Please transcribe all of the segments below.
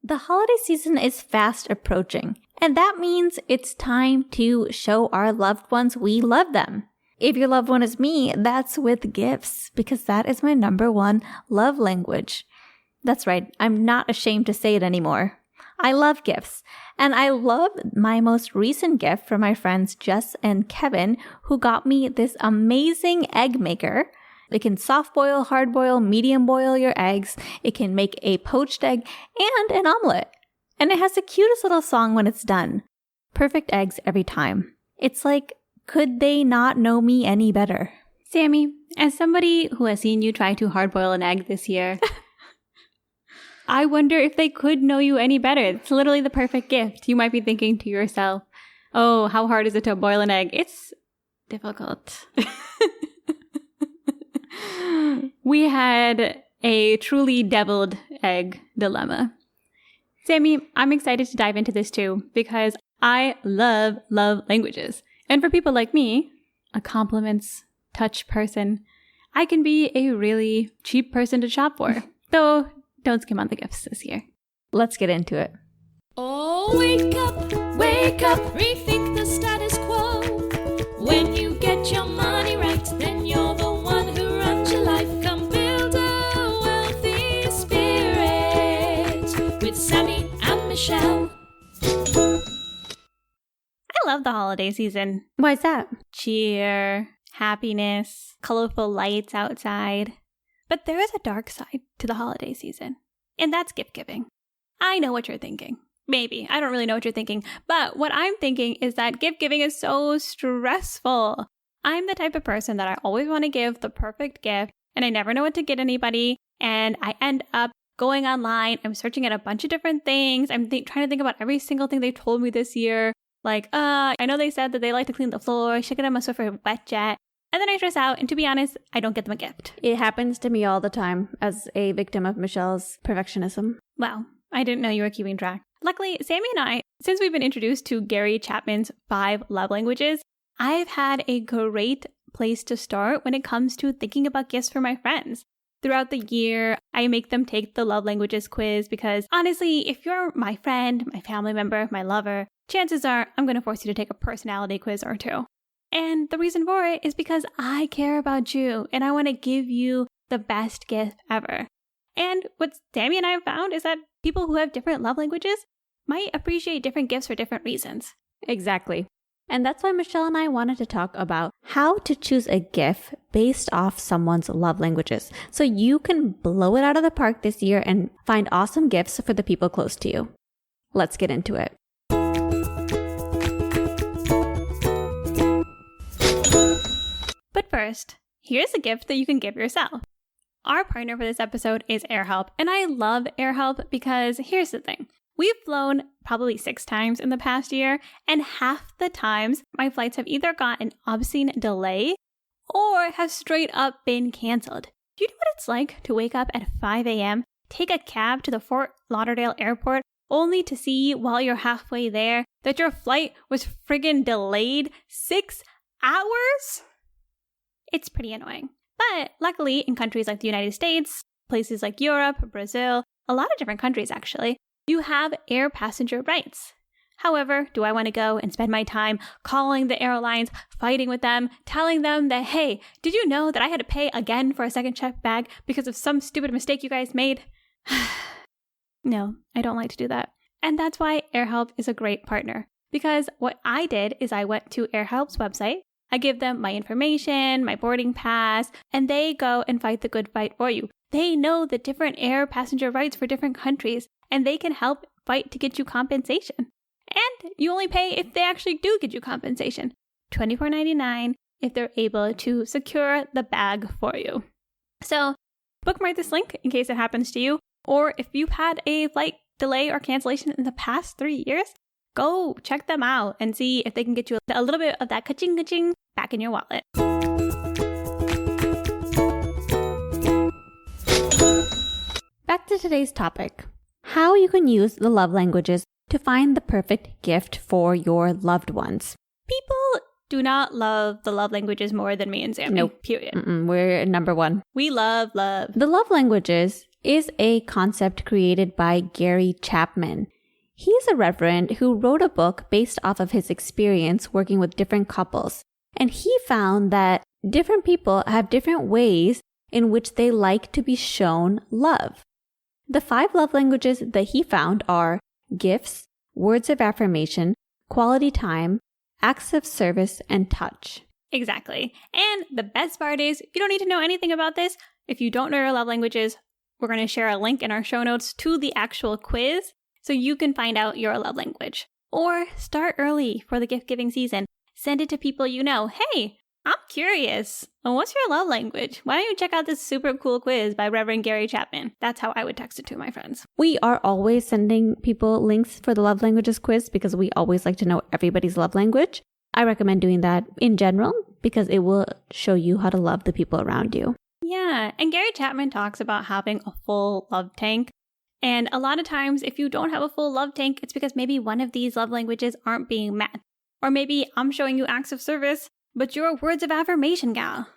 The holiday season is fast approaching, and that means it's time to show our loved ones we love them. If your loved one is me, that's with gifts, because that is my number one love language. That's right, I'm not ashamed to say it anymore. I love gifts, and I love my most recent gift from my friends Jess and Kevin, who got me this amazing egg maker. It can soft boil, hard boil, medium boil your eggs. It can make a poached egg and an omelet. And it has the cutest little song when it's done. Perfect eggs every time. It's like, could they not know me any better? Sammy, as somebody who has seen you try to hard boil an egg this year, I wonder if they could know you any better. It's literally the perfect gift. You might be thinking to yourself, oh, how hard is it to boil an egg? It's difficult. We had a truly deviled egg dilemma. Sammy, I'm excited to dive into this too, because I love languages. And for people like me, a compliments touch person, I can be a really cheap person to shop for. Though, don't skim on the gifts this year. Let's get into it. Oh, wake up, rethink the status quo. When you get your money right, then you're the one who runs your life. Come build a wealthy spirit with Sammy and Michelle. I love the holiday season. Why is that? Cheer, happiness, colorful lights outside. But there is a dark side to the holiday season, and that's gift giving. I know what you're thinking. Maybe. I don't really know what you're thinking. But what I'm thinking is that gift giving is so stressful. I'm the type of person that I always want to give the perfect gift, and I never know what to get anybody. And I end up going online. I'm searching at a bunch of different things. I'm trying to think about every single thing they told me this year. Like, I know they said that they like to clean the floor. Should get them a Swiffer wet jet. And then I stress out, and to be honest, I don't get them a gift. It happens to me all the time as a victim of Michelle's perfectionism. Wow, I didn't know you were keeping track. Luckily, Sammy and I, since we've been introduced to Gary Chapman's 5 love languages, I've had a great place to start when it comes to thinking about gifts for my friends. Throughout the year, I make them take the love languages quiz because honestly, if you're my friend, my family member, my lover, chances are I'm going to force you to take a personality quiz or two. And the reason for it is because I care about you and I want to give you the best gift ever. And what Sammy and I have found is that people who have different love languages might appreciate different gifts for different reasons. Exactly. And that's why Michelle and I wanted to talk about how to choose a gift based off someone's love languages. So you can blow it out of the park this year and find awesome gifts for the people close to you. Let's get into it. But first, here's a gift that you can give yourself. Our partner for this episode is AirHelp, and I love AirHelp because here's the thing. We've flown probably 6 times in the past year, and half the times my flights have either got an obscene delay or have straight up been canceled. Do you know what it's like to wake up at 5 a.m., take a cab to the Fort Lauderdale airport, only to see while you're halfway there that your flight was friggin' delayed 6 hours? It's pretty annoying. But luckily, in countries like the United States, places like Europe, Brazil, a lot of different countries actually, you have air passenger rights. However, do I want to go and spend my time calling the airlines, fighting with them, telling them that, hey, did you know that I had to pay again for a second checked bag because of some stupid mistake you guys made? No, I don't like to do that. And that's why AirHelp is a great partner. Because what I did is I went to AirHelp's website, I give them my information, my boarding pass, and they go and fight the good fight for you. They know the different air passenger rights for different countries, and they can help fight to get you compensation. And you only pay if they actually do get you compensation. $24.99 if they're able to secure the bag for you. So bookmark this link in case it happens to you, or if you've had a flight delay or cancellation in the past 3 years, go check them out and see if they can get you a little bit of that ka-ching back in your wallet. Back to today's topic. How you can use the love languages to find the perfect gift for your loved ones. People do not love the love languages more than me and Sammy. Nope. Period. We're number one. We love love. The love languages is a concept created by Gary Chapman. He's a reverend who wrote a book based off of his experience working with different couples. And he found that different people have different ways in which they like to be shown love. The 5 love languages that he found are gifts, words of affirmation, quality time, acts of service, and touch. Exactly. And the best part is, if you don't need to know anything about this, if you don't know your love languages, we're going to share a link in our show notes to the actual quiz so you can find out your love language. Or start early for the gift giving season. Send it to people you know. Hey, I'm curious. What's your love language? Why don't you check out this super cool quiz by Reverend Gary Chapman? That's how I would text it to my friends. We are always sending people links for the love languages quiz because we always like to know everybody's love language. I recommend doing that in general because it will show you how to love the people around you. Yeah, and Gary Chapman talks about having a full love tank. And a lot of times, if you don't have a full love tank, it's because maybe one of these love languages aren't being met. Or maybe I'm showing you acts of service, but you're a words of affirmation gal.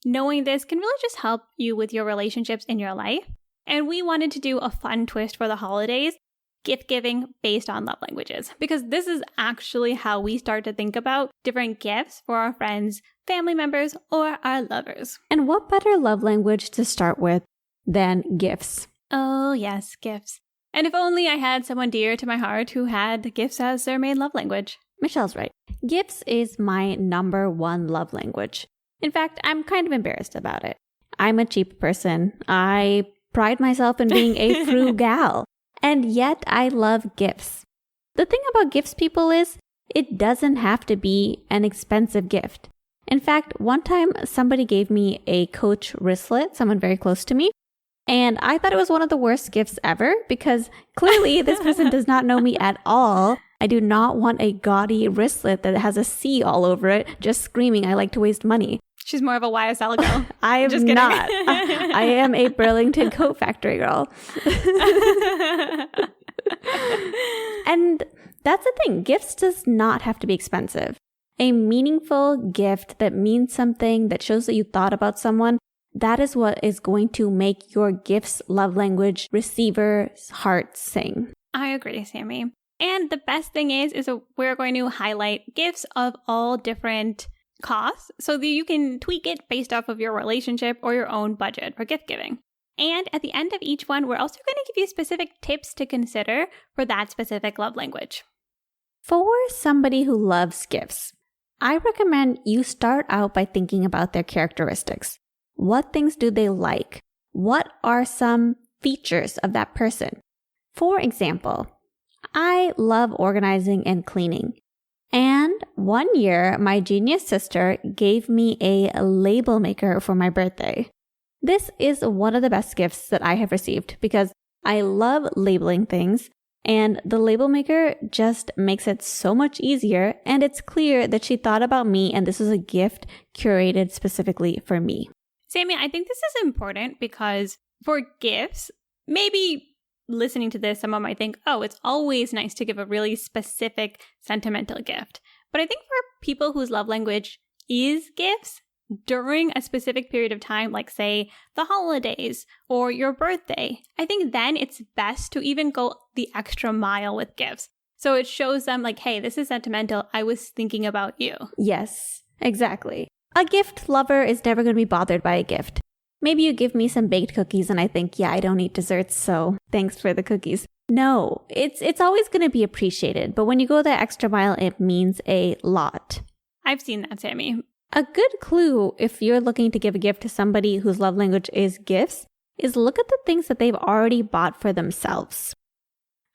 Knowing this can really just help you with your relationships in your life. And we wanted to do a fun twist for the holidays, gift giving based on love languages, because this is actually how we start to think about different gifts for our friends, family members, or our lovers. And what better love language to start with than gifts? Oh, yes, gifts. And if only I had someone dear to my heart who had gifts as their main love language. Michelle's right. Gifts is my number 1 love language. In fact, I'm kind of embarrassed about it. I'm a cheap person. I pride myself in being a frugal. And yet I love gifts. The thing about gifts, people, is it doesn't have to be an expensive gift. In fact, one time somebody gave me a Coach wristlet, someone very close to me, and I thought it was one of the worst gifts ever because clearly this person does not know me at all. I do not want a gaudy wristlet that has a C all over it, just screaming, I like to waste money. She's more of a YSL girl. I am Just kidding. not. I am a Burlington Coat Factory girl. And that's the thing. Gifts does not have to be expensive. A meaningful gift that means something, that shows that you thought about someone, that is what is going to make your gift's love language receiver's heart sing. I agree, Sammy. And the best thing is we're going to highlight gifts of all different costs so that you can tweak it based off of your relationship or your own budget for gift giving. And at the end of each one, we're also going to give you specific tips to consider for that specific love language. For somebody who loves gifts, I recommend you start out by thinking about their characteristics. What things do they like? What are some features of that person? For example, I love organizing and cleaning. And one year, my genius sister gave me a label maker for my birthday. This is one of the best gifts that I have received because I love labeling things, and the label maker just makes it so much easier, and it's clear that she thought about me and this is a gift curated specifically for me. Sammy, I think this is important because for gifts, maybe listening to this, someone might think, oh, it's always nice to give a really specific sentimental gift. But I think for people whose love language is gifts, during a specific period of time, like say the holidays or your birthday, I think then it's best to even go the extra mile with gifts. So it shows them like, hey, this is sentimental. I was thinking about you. Yes, exactly. A gift lover is never going to be bothered by a gift. Maybe you give me some baked cookies and I think, yeah, I don't eat desserts, so thanks for the cookies. No, it's always going to be appreciated. But when you go the extra mile, it means a lot. I've seen that, Sammy. A good clue if you're looking to give a gift to somebody whose love language is gifts is look at the things that they've already bought for themselves.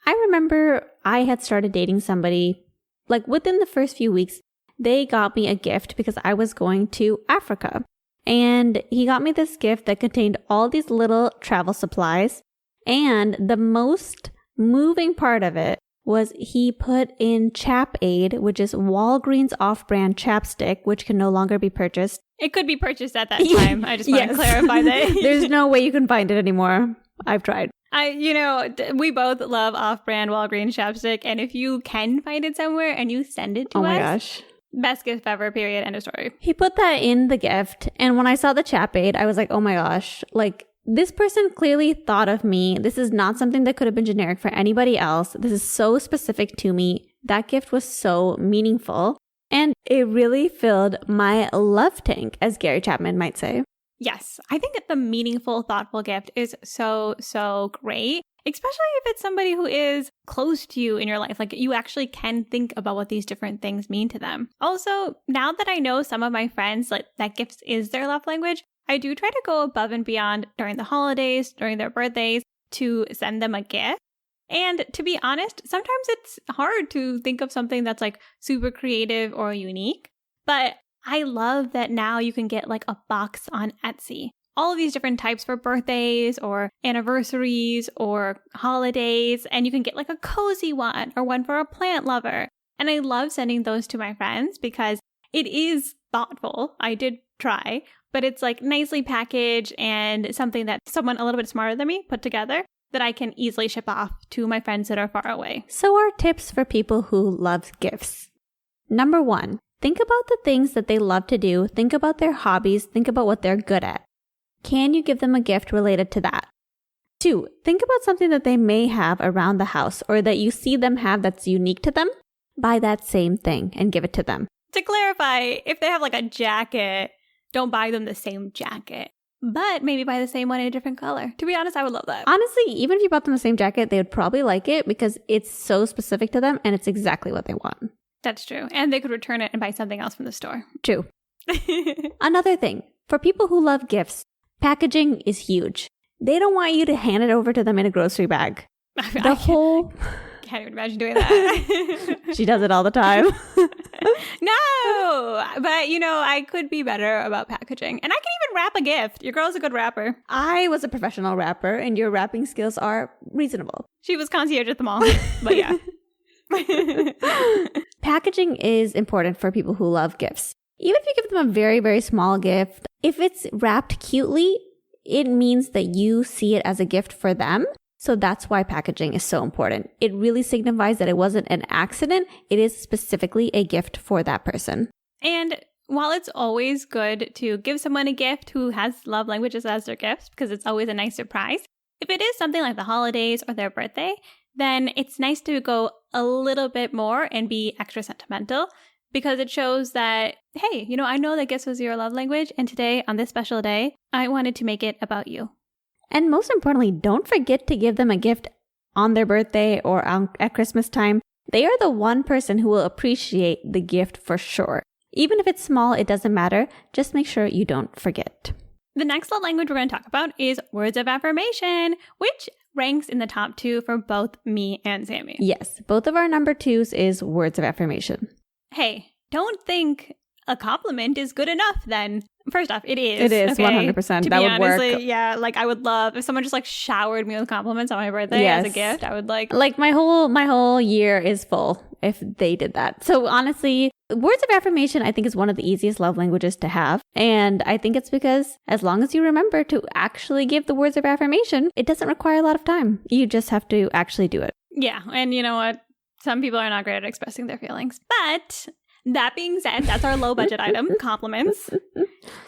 I remember I had started dating somebody, like within the first few weeks, they got me a gift because I was going to Africa. And he got me this gift that contained all these little travel supplies. And the most moving part of it was he put in Chap Aid, which is Walgreens off-brand chapstick, which can no longer be purchased. It could be purchased at that time. I just want to clarify that. There's no way you can find it anymore. I've tried. We both love off-brand Walgreens chapstick. And if you can find it somewhere and you send it to us. Oh my gosh. Best gift ever, period, end of story. He put that in the gift. And when I saw the Chap Aid, I was like, oh my gosh, like This person clearly thought of me. This is not something that could have been generic for anybody else. This is so specific to me. That gift was so meaningful. And it really filled my love tank, as Gary Chapman might say. Yes, I think that the meaningful, thoughtful gift is so, so great, especially if it's somebody who is close to you in your life. Like, you actually can think about what these different things mean to them. Also, now that I know some of my friends, like, that gifts is their love language, I do try to go above and beyond during the holidays, during their birthdays, to send them a gift. And to be honest, sometimes it's hard to think of something that's like super creative or unique. But I love that now you can get like a box on Etsy. All of these different types for birthdays or anniversaries or holidays. And you can get like a cozy one or one for a plant lover. And I love sending those to my friends because it is thoughtful. I did try, but it's like nicely packaged and something that someone a little bit smarter than me put together that I can easily ship off to my friends that are far away. So our tips for people who love gifts. Number 1, think about the things that they love to do. Think about their hobbies. Think about what they're good at. Can you give them a gift related to that? 2, think about something that they may have around the house or that you see them have that's unique to them. Buy that same thing and give it to them. To clarify, if they have like a jacket, don't buy them the same jacket, but maybe buy the same one in a different color. To be honest, I would love that. Honestly, even if you bought them the same jacket, they would probably like it because it's so specific to them and it's exactly what they want. That's true. And they could return it and buy something else from the store. True. Another thing, for people who love gifts, packaging is huge. They don't want you to hand it over to them in a grocery bag. I can't even imagine doing that. She does it all the time. No, but I could be better about packaging. And I can even wrap a gift. Your girl's a good rapper. I was a professional rapper and your rapping skills are reasonable. She was concierge at the mall, but yeah. Packaging is important for people who love gifts. Even if you give them a very, very small gift, if it's wrapped cutely, it means that you see it as a gift for them. So that's why packaging is so important. It really signifies that it wasn't an accident. It is specifically a gift for that person. And while it's always good to give someone a gift who has love languages as their gifts, because it's always a nice surprise, if it is something like the holidays or their birthday, then it's nice to go a little bit more and be extra sentimental because it shows that, hey, I know that gifts was your love language. And today, on this special day, I wanted to make it about you. And most importantly, don't forget to give them a gift on their birthday or at Christmas time. They are the one person who will appreciate the gift for sure. Even if it's small, it doesn't matter. Just make sure you don't forget. The next love language we're going to talk about is words of affirmation, which ranks in the top 2 for both me and Sammy. Yes, both of our number 2s is words of affirmation. Hey, don't think a compliment is good enough then. First off, it is. It is, okay? 100%. To that be would honestly, work. Yeah, like I would love if someone just like showered me with compliments on my birthday as a gift. I would like my whole year is full if they did that. So honestly, words of affirmation I think is one of the easiest love languages to have. And I think it's because as long as you remember to actually give the words of affirmation, it doesn't require a lot of time. You just have to actually do it. Yeah, and you know what? Some people are not great at expressing their feelings. But that being said, that's our low budget item, compliments.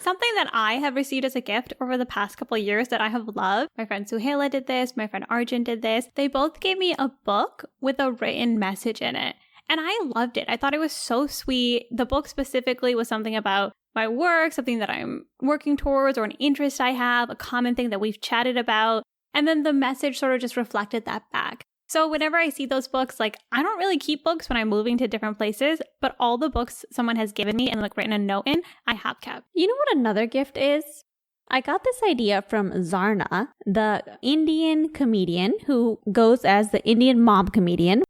Something that I have received as a gift over the past couple of years that I have loved. My friend Suhaila did this. My friend Arjun did this. They both gave me a book with a written message in it. And I loved it. I thought it was so sweet. The book specifically was something about my work, something that I'm working towards or an interest I have, a common thing that we've chatted about. And then the message sort of just reflected that back. So whenever I see those books, like I don't really keep books when I'm moving to different places, but all the books someone has given me and like written a note in, I have kept. You know what another gift is? I got this idea from Zarna, the Indian comedian who goes as the Indian mom comedian.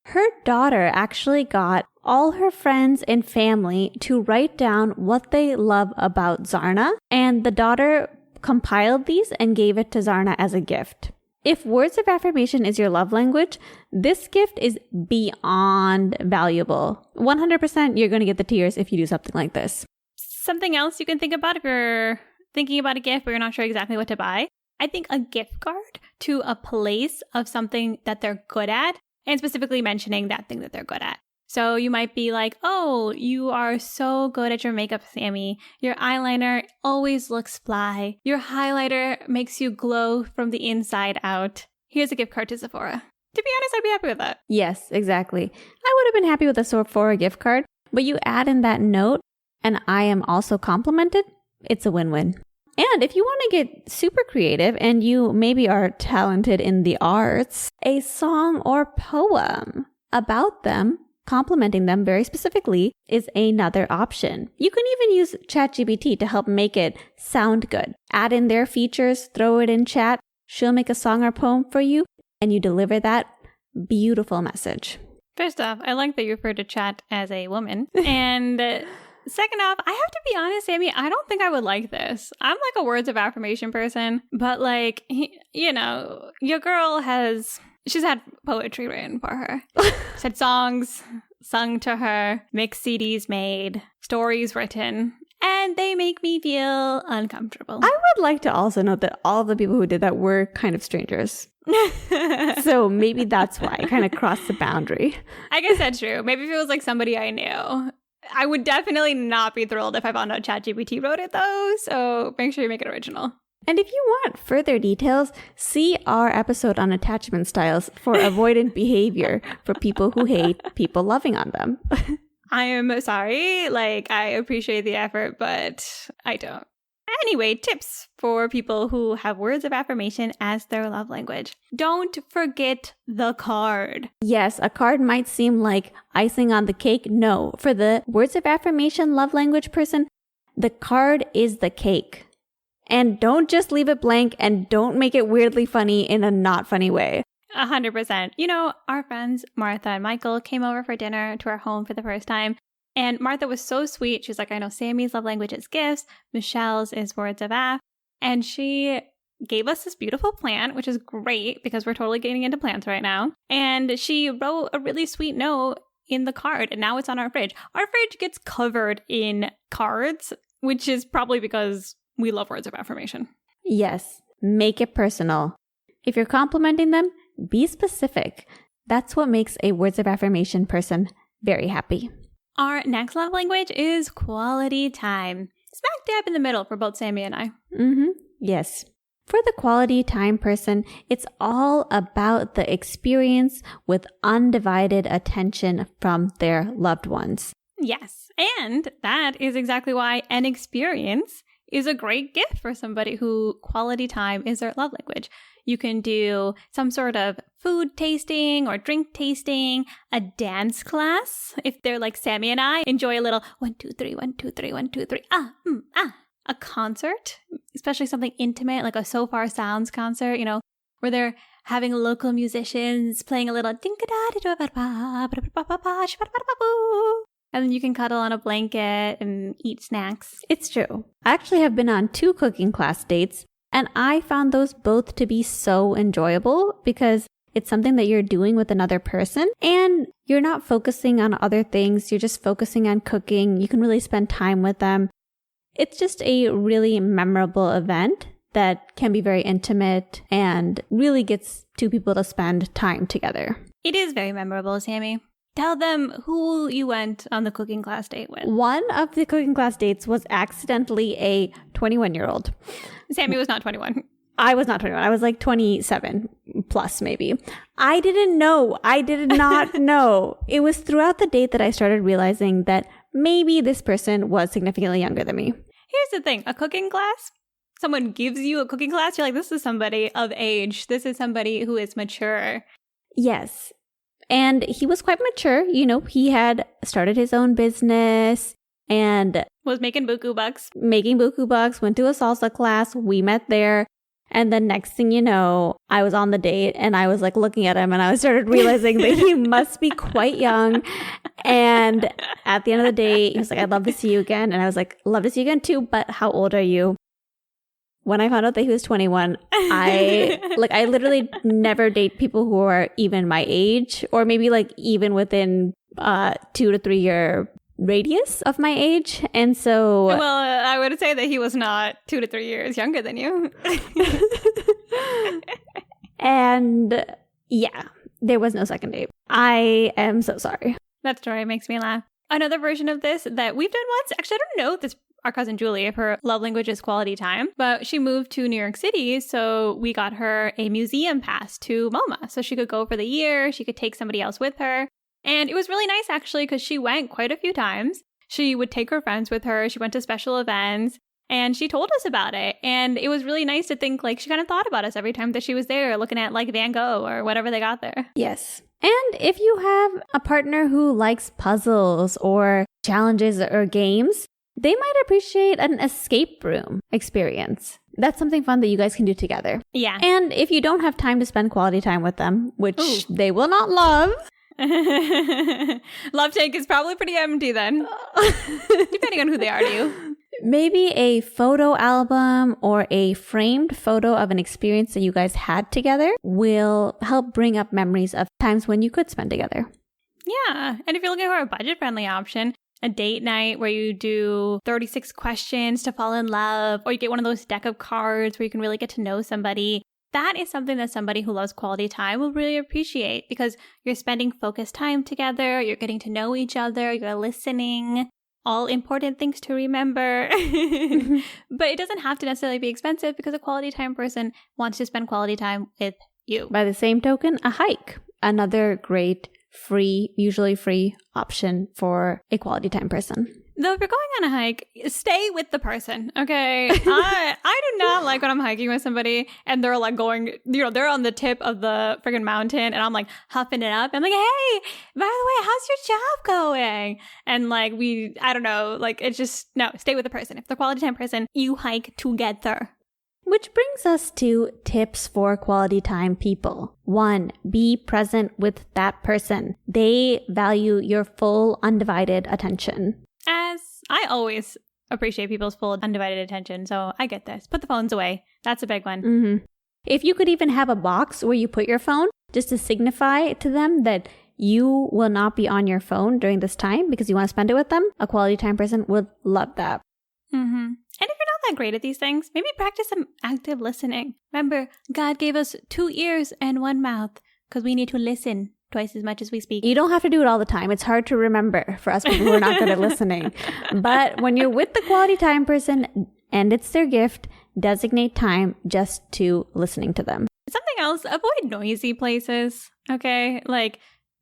Her daughter actually got all her friends and family to write down what they love about Zarna, and the daughter compiled these and gave it to Zarna as a gift. If words of affirmation is your love language, this gift is beyond valuable. 100% you're going to get the tears if you do something like this. Something else you can think about if you're thinking about a gift but you're not sure exactly what to buy. I think a gift card to a place of something that they're good at, and specifically mentioning that thing that they're good at. So you might be like, oh, you are so good at your makeup, Sammy. Your eyeliner always looks fly. Your highlighter makes you glow from the inside out. Here's a gift card to Sephora. To be honest, I'd be happy with that. Yes, exactly. I would have been happy with a Sephora gift card, but you add in that note, and I am also complimented. It's a win-win. And if you want to get super creative and you maybe are talented in the arts, a song or poem about them, complimenting them very specifically, is another option. You can even use ChatGPT to help make it sound good. Add in their features, throw it in chat, she'll make a song or poem for you, and you deliver that beautiful message. First off, I like that you refer to chat as a woman. And second off, I have to be honest, Sammy, I don't think I would like this. I'm like a words of affirmation person, but like, you know, your girl she's had poetry written for her. She's had songs sung to her, mixed CDs made, stories written, and they make me feel uncomfortable. I would like to also note that all of the people who did that were kind of strangers. So maybe that's why I kind of crossed the boundary. I guess that's true. Maybe if it was like somebody I knew. I would definitely not be thrilled if I found out ChatGPT wrote it though, so make sure you make it original. And if you want further details, see our episode on attachment styles for avoidant behavior for people who hate people loving on them. I am sorry, like I appreciate the effort, but I don't. Anyway, tips for people who have words of affirmation as their love language. Don't forget the card. Yes, a card might seem like icing on the cake. No, for the words of affirmation love language person, the card is the cake. And don't just leave it blank and don't make it weirdly funny in a not funny way. 100%. You know, our friends Martha and Michael came over for dinner to our home for the first time. And Martha was so sweet. She was like, I know Sammy's love language is gifts. Michelle's is words of aff. And she gave us this beautiful plant, which is great because we're totally getting into plants right now. And she wrote a really sweet note in the card. And now it's on our fridge. Our fridge gets covered in cards, which is probably because we love words of affirmation. Yes, make it personal. If you're complimenting them, be specific. That's what makes a words of affirmation person very happy. Our next love language is quality time. Smack dab in the middle for both Sammy and I. Yes. For the quality time person, it's all about the experience with undivided attention from their loved ones. Yes, and that is exactly why an experience is a great gift for somebody who quality time is their love language. You can do some sort of food tasting or drink tasting, a dance class. If they're like Sammy and I, enjoy a little 1, 2, 3, 1, 2, 3, 1, 2, 3, a concert, especially something intimate like a So Far Sounds concert, you know, where they're having local musicians playing a little and then you can cuddle on a blanket and eat snacks. It's true. I actually have been on 2 cooking class dates, and I found those both to be so enjoyable because it's something that you're doing with another person and you're not focusing on other things. You're just focusing on cooking. You can really spend time with them. It's just a really memorable event that can be very intimate and really gets 2 people to spend time together. It is very memorable, Sammy. Tell them who you went on the cooking class date with. One of the cooking class dates was accidentally a 21-year-old. Sammy was not 21. I was not 21. I was like 27 plus maybe. I didn't know. I did not know. It was throughout the date that I started realizing that maybe this person was significantly younger than me. Here's the thing. A cooking class, someone gives you a cooking class, you're like, this is somebody of age. This is somebody who is mature. Yes. And he was quite mature. You know, he had started his own business and was making buku bucks. Went to a salsa class. We met there. And then next thing you know, I was on the date and I was like looking at him and I started realizing that he must be quite young. And at the end of the day, he was like, I'd love to see you again. And I was like, love to see you again too, but how old are you? When I found out that he was 21, I literally never date people who are even my age or maybe like even within 2 to 3 year radius of my age. And so well, I would say that he was not 2 to 3 years younger than you. And yeah, there was no second date. I am so sorry. That story makes me laugh. Another version of this that we've done once, actually, I don't know if this our cousin Julie, if her love language is quality time, but she moved to New York City, so we got her a museum pass to MoMA. So she could go for the year, she could take somebody else with her. And it was really nice, actually, because she went quite a few times. She would take her friends with her, she went to special events, and she told us about it. And it was really nice to think, like, she kind of thought about us every time that she was there, looking at, like, Van Gogh or whatever they got there. Yes. And if you have a partner who likes puzzles or challenges or games, they might appreciate an escape room experience. That's something fun that you guys can do together. Yeah. And if you don't have time to spend quality time with them, which they will not love. Love tank is probably pretty empty then. Depending on who they are to you. Maybe a photo album or a framed photo of an experience that you guys had together will help bring up memories of times when you could spend together. Yeah. And if you're looking for a budget-friendly option, a date night where you do 36 questions to fall in love, or you get one of those deck of cards where you can really get to know somebody. That is something that somebody who loves quality time will really appreciate because you're spending focused time together, you're getting to know each other, you're listening, all important things to remember. But it doesn't have to necessarily be expensive because a quality time person wants to spend quality time with you. By the same token, a hike, another great usually free option for a quality time person. Though if you're going on a hike, stay with the person, okay? I do not like when I'm hiking with somebody and they're like going, they're on the tip of the friggin' mountain and I'm like huffing it up. I'm like, hey, by the way, how's your job going? And like I don't know, like it's just, no, stay with the person. If they're a quality time person, you hike together. Which brings us to tips for quality time people. 1, be present with that person. They value your full undivided attention. As I always appreciate people's full undivided attention, so I get this. Put the phones away. That's a big one. Mm-hmm. If you could even have a box where you put your phone just to signify to them that you will not be on your phone during this time because you want to spend it with them, a quality time person would love that. Mm-hmm. And if you're not that great at these things, maybe practice some active listening. Remember, God gave us 2 ears and 1 mouth because we need to listen twice as much as we speak. You don't have to do it all the time. It's hard to remember for us people who are not good at listening. But when you're with the quality time person and it's their gift, designate time just to listening to them. Something else, avoid noisy places, okay? Like,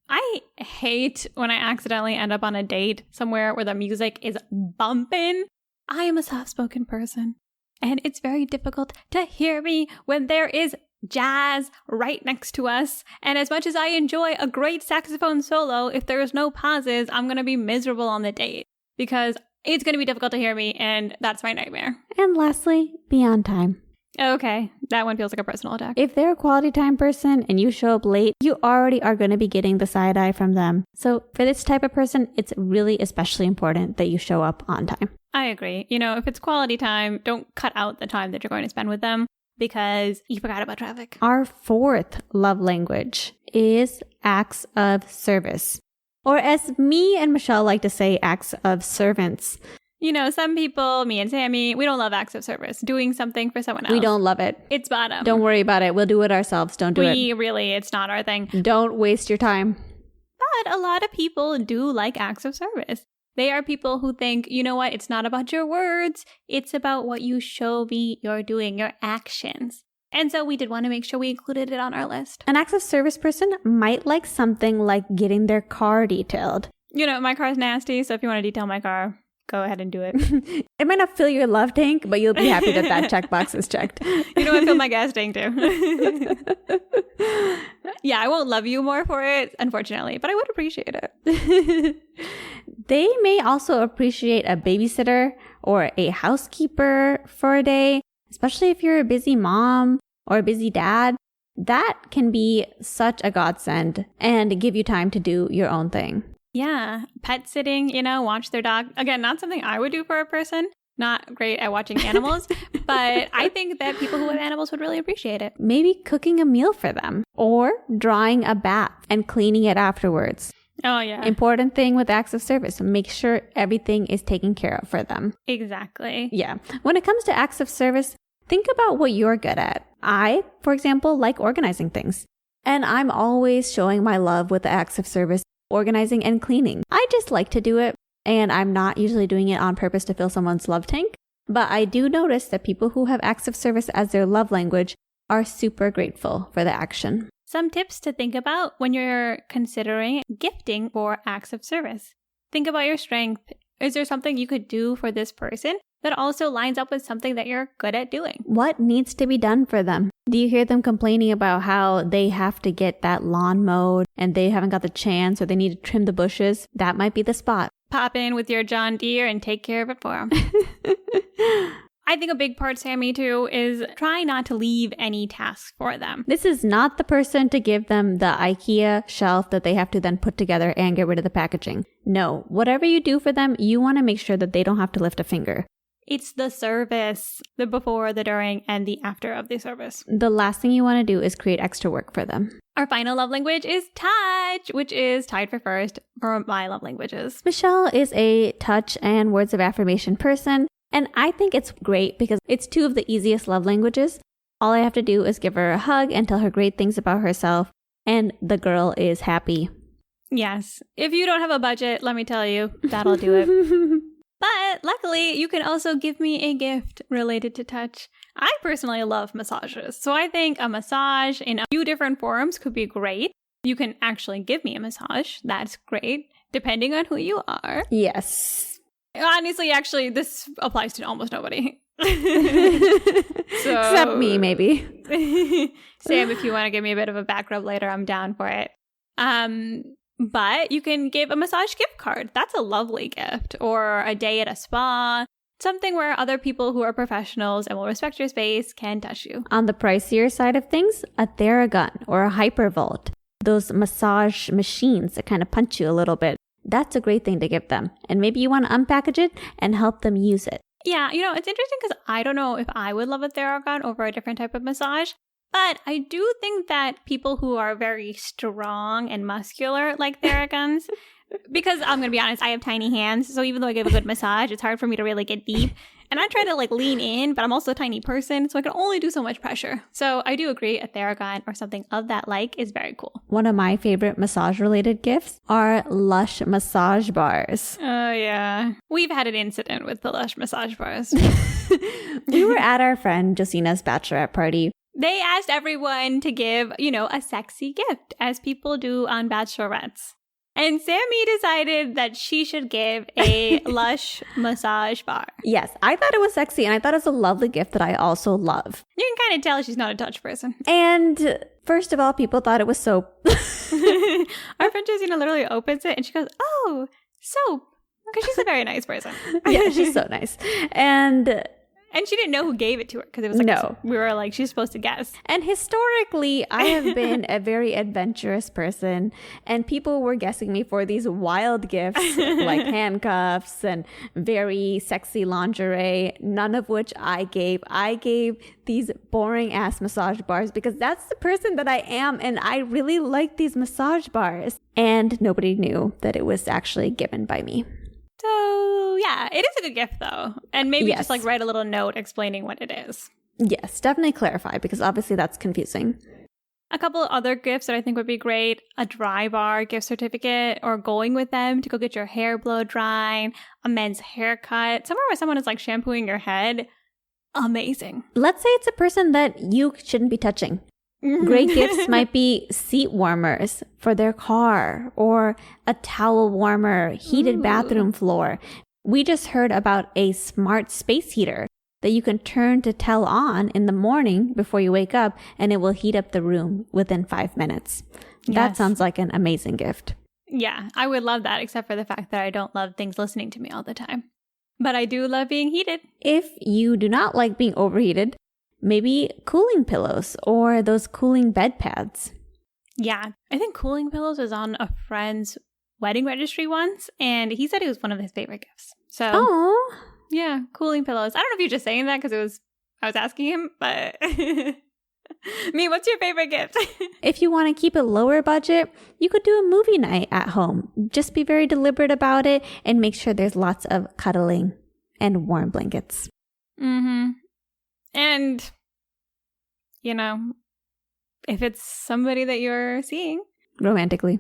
I hate when I accidentally end up on a date somewhere where the music is bumping. I am a soft-spoken person, and it's very difficult to hear me when there is jazz right next to us. And as much as I enjoy a great saxophone solo, if there is no pauses, I'm going to be miserable on the date because it's going to be difficult to hear me, and that's my nightmare. And lastly, be on time. Okay, that one feels like a personal attack. If they're a quality time person and you show up late, you already are going to be getting the side eye from them. So for this type of person, it's really especially important that you show up on time. I agree. If it's quality time, don't cut out the time that you're going to spend with them because you forgot about traffic. Our 4th love language is acts of service. Or as me and Michelle like to say, acts of servants. Some people, me and Sammy, we don't love acts of service. Doing something for someone else. We don't love it. It's bottom. Don't worry about it. We'll do it ourselves. Don't do it. It's not our thing. Don't waste your time. But a lot of people do like acts of service. They are people who think, you know what? It's not about your words. It's about what you show me you're doing, your actions. And so we did want to make sure we included it on our list. An acts of service person might like something like getting their car detailed. My car's nasty, so if you want to detail my car, go ahead and do it. It might not fill your love tank, but you'll be happy that checkbox is checked. I fill my gas tank too. Yeah, I won't love you more for it, unfortunately, but I would appreciate it. They may also appreciate a babysitter or a housekeeper for a day, especially if you're a busy mom or a busy dad. That can be such a godsend and give you time to do your own thing. Yeah, pet sitting, watch their dog. Again, not something I would do for a person. Not great at watching animals, but I think that people who have animals would really appreciate it. Maybe cooking a meal for them or drawing a bath and cleaning it afterwards. Oh, yeah. Important thing with acts of service, make sure everything is taken care of for them. Exactly. Yeah. When it comes to acts of service, think about what you're good at. I, for example, like organizing things. And I'm always showing my love with the acts of service organizing and cleaning. I just like to do it, and I'm not usually doing it on purpose to fill someone's love tank. But I do notice that people who have acts of service as their love language are super grateful for the action. Some tips to think about when you're considering gifting for acts of service. Think about your strength. Is there something you could do for this person that also lines up with something that you're good at doing? What needs to be done for them? Do you hear them complaining about how they have to get that lawn mowed and they haven't got the chance, or they need to trim the bushes? That might be the spot. Pop in with your John Deere and take care of it for them. I think a big part, Sammy, too, is try not to leave any tasks for them. This is not the person to give them the IKEA shelf that they have to then put together and get rid of the packaging. No, whatever you do for them, you want to make sure that they don't have to lift a finger. It's the service, the before, the during, and the after of the service. The last thing you want to do is create extra work for them. Our final love language is touch, which is tied for first for my love languages. Michelle is a touch and words of affirmation person, and I think it's great because it's two of the easiest love languages. All I have to do is give her a hug and tell her great things about herself, and the girl is happy. Yes. If you don't have a budget, let me tell you, that'll do it. But luckily, you can also give me a gift related to touch. I personally love massages, so I think a massage in a few different forms could be great. You can actually give me a massage. That's great, depending on who you are. Yes. Honestly, actually, this applies to almost nobody. Except me, maybe. Sam, if you want to give me a bit of a back rub later, I'm down for it. But you can give a massage gift card. That's a lovely gift. Or a day at a spa. Something where other people who are professionals and will respect your space can touch you. On the pricier side of things, a Theragun or a Hypervolt. Those massage machines that kind of punch you a little bit. That's a great thing to give them. And maybe you want to unpackage it and help them use it. Yeah, it's interesting because I don't know if I would love a Theragun over a different type of massage. But I do think that people who are very strong and muscular like Theraguns, because I'm going to be honest, I have tiny hands. So even though I give a good massage, it's hard for me to really get deep. And I try to lean in, but I'm also a tiny person. So I can only do so much pressure. So I do agree a Theragun or something of that is very cool. One of my favorite massage related gifts are Lush massage bars. Oh, yeah. We've had an incident with the Lush massage bars. We were at our friend Josina's bachelorette party. They asked everyone to give, a sexy gift, as people do on bachelorettes. And Sammy decided that she should give a Lush massage bar. Yes, I thought it was sexy, and I thought it was a lovely gift that I also love. You can kind of tell she's not a touch person. And first of all, people thought it was soap. Our friend Josina literally opens it, and she goes, "Oh, soap," because she's a very nice person. Yeah, she's so nice. And she didn't know who gave it to her because it was no. We were she's supposed to guess. And historically, I have been a very adventurous person, and people were guessing me for these wild gifts like handcuffs and very sexy lingerie, none of which I gave. I gave these boring ass massage bars because that's the person that I am, and I really like these massage bars. And nobody knew that it was actually given by me. So, yeah, it is a good gift, though. And maybe yes. just write a little note explaining what it is. Yes, definitely clarify, because obviously that's confusing. A couple of other gifts that I think would be great, a dry bar gift certificate, or going with them to go get your hair blow dried, a men's haircut, somewhere where someone is shampooing your head. Amazing. Let's say it's a person that you shouldn't be touching. Great gifts might be seat warmers for their car, or a towel warmer, heated bathroom floor. We just heard about a smart space heater that you can turn to tell on in the morning before you wake up, and it will heat up the room within 5 minutes. Yes. That sounds like an amazing gift. Yeah, I would love that, except for the fact that I don't love things listening to me all the time. But I do love being heated. If you do not like being overheated, maybe cooling pillows or those cooling bed pads. Yeah, I think cooling pillows was on a friend's wedding registry once, and he said it was one of his favorite gifts. So, yeah, cooling pillows. I don't know if you're just saying that because I was asking him, but me, what's your favorite gift? If you want to keep it lower budget, you could do a movie night at home. Just be very deliberate about it and make sure there's lots of cuddling and warm blankets. Mm-hmm. And, if it's somebody that you're seeing. Romantically.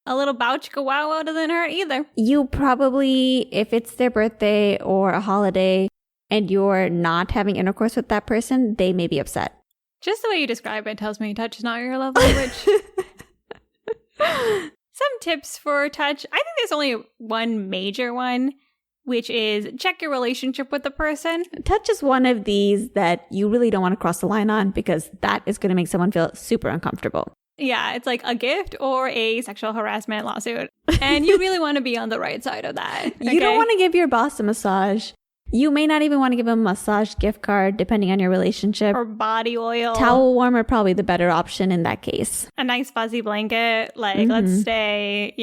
A little bouch wow doesn't hurt either. You probably, if it's their birthday or a holiday and you're not having intercourse with that person, they may be upset. Just the way you describe it tells me touch is not your love language. Some tips for touch. I think there's only one major one, which is check your relationship with the person. Touch is one of these that you really don't want to cross the line on because that is going to make someone feel super uncomfortable. Yeah, it's like a gift or a sexual harassment lawsuit. And you really want to be on the right side of that. Okay? You don't want to give your boss a massage. You may not even want to give him a massage gift card, depending on your relationship. Or body oil. Towel warmer, probably the better option in that case. A nice fuzzy blanket. Like, let's stay,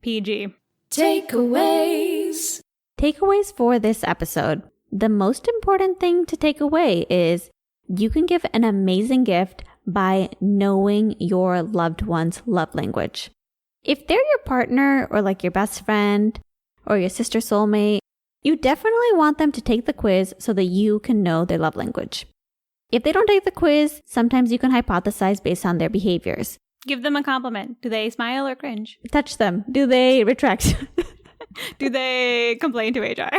PG. Takeaways. Takeaways for this episode. The most important thing to take away is you can give an amazing gift by knowing your loved one's love language. If they're your partner or like your best friend or your sister soulmate, you definitely want them to take the quiz so that you can know their love language. If they don't take the quiz, sometimes you can hypothesize based on their behaviors. Give them a compliment. Do they smile or cringe? Touch them. Do they retract? Do they complain to HR?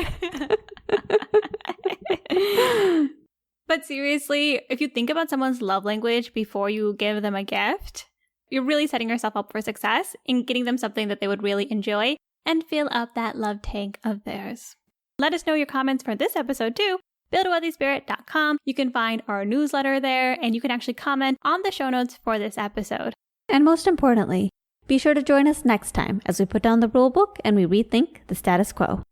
But seriously, if you think about someone's love language before you give them a gift, you're really setting yourself up for success in getting them something that they would really enjoy and fill up that love tank of theirs. Let us know your comments for this episode too. BuildAWealthySpirit.com. You can find our newsletter there, and you can actually comment on the show notes for this episode. And most importantly, be sure to join us next time as we put down the rule book and we rethink the status quo.